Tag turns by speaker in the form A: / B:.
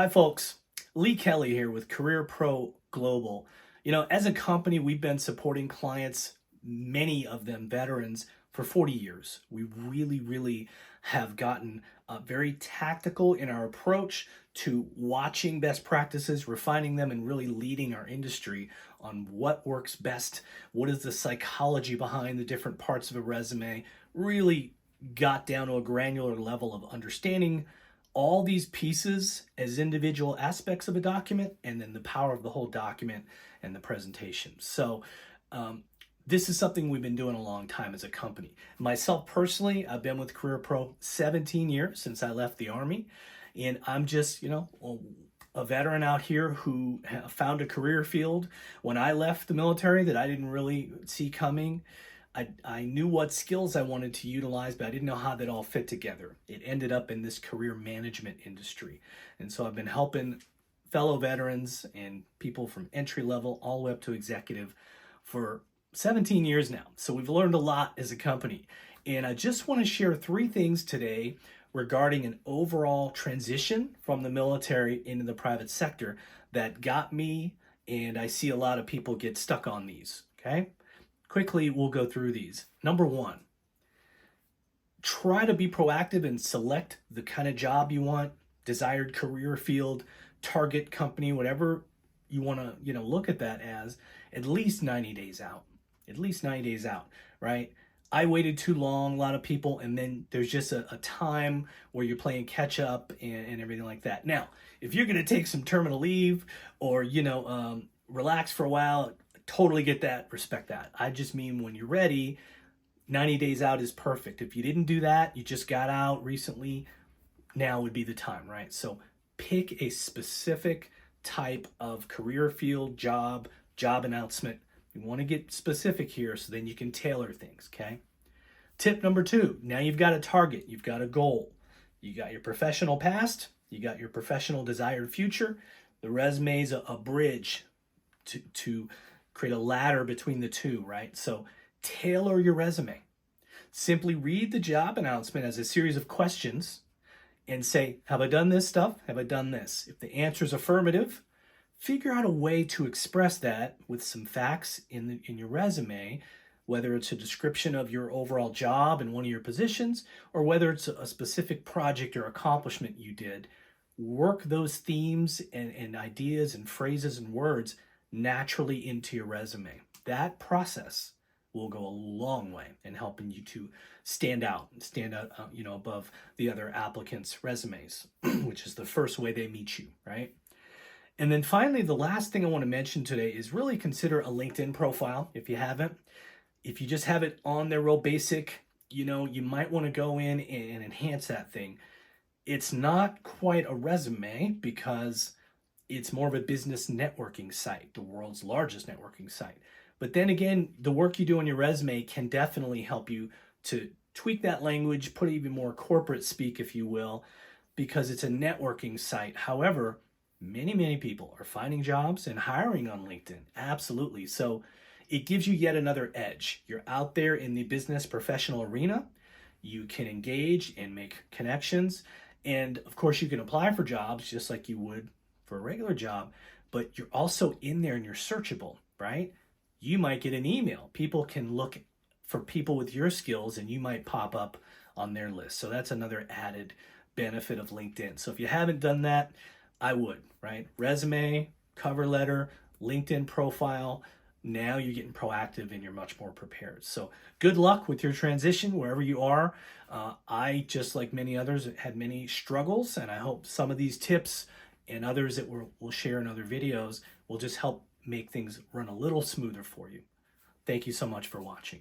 A: Hi, folks. Lee Kelly here with Career Pro Global. As a company, we've been supporting clients, many of them veterans, for 40 years. We really have gotten very tactical in our approach to watching best practices, refining them, and really leading our industry on what works best. What is the psychology behind the different parts of a resume? Really got down to a granular level of understanding all these pieces as individual aspects of a document and then the power of the whole document and the presentation. So this is something we've been doing a long time as a company. Myself personally, I've been with Career Pro 17 years since I left the Army, and I'm just, a veteran out here who found a career field when I left the military that I didn't really see coming. I knew what skills I wanted to utilize, but I didn't know how that all fit together. It ended up in this career management industry. And so I've been helping fellow veterans and people from entry level all the way up to executive for 17 years now. So we've learned a lot as a company. And I just want to share three things today regarding an overall transition from the military into the private sector that got me, and I see a lot of people get stuck on these, okay? Quickly, we'll go through these. Number one, try to be proactive and select the kind of job you want, desired career field, target company, whatever you want to, look at that as at least 90 days out. At least 90 days out, right? I waited too long, a lot of people, and then there's just a time where you're playing catch up and everything like that. Now, if you're going to take some terminal leave or, relax for a while, totally get that, respect that. I just mean when you're ready, 90 days out is perfect. If you didn't do that, you just got out recently, now would be the time, right? So pick a specific type of career field, job announcement. You want to get specific here so then you can tailor things, okay? Tip number two, now you've got a target, you've got a goal. You got your professional past, you got your professional desired future. The resume is a bridge to create a ladder between the two, right? So tailor your resume. Simply read the job announcement as a series of questions and say, have I done this stuff? Have I done this? If the answer is affirmative, figure out a way to express that with some facts in your resume, whether it's a description of your overall job in one of your positions, or whether it's a specific project or accomplishment you did. Work those themes and ideas and phrases and words naturally into your resume. That process will go a long way in helping you to stand out, above the other applicants' resumes, which is the first way they meet you, right? And then finally, the last thing I want to mention today is really consider a LinkedIn profile if you haven't. If you just have it on there real basic, you might want to go in and enhance that thing. It's not quite a resume because it's more of a business networking site, the world's largest networking site. But then again, the work you do on your resume can definitely help you to tweak that language, put even more corporate speak, if you will, because it's a networking site. However, many people are finding jobs and hiring on LinkedIn. Absolutely. So it gives you yet another edge. You're out there in the business professional arena. You can engage and make connections. And of course, you can apply for jobs just like you would for a regular job, but you're also in there and you're searchable, right? You might get an email. People can look for people with your skills and you might pop up on their list. So that's another added benefit of LinkedIn. So if you haven't done that, I would, right? Resume, cover letter, LinkedIn profile. Now you're getting proactive and you're much more prepared. So good luck with your transition wherever you are. I, just like many others, had many struggles, and I hope some of these tips and others that we'll share in other videos will just help make things run a little smoother for you. Thank you so much for watching.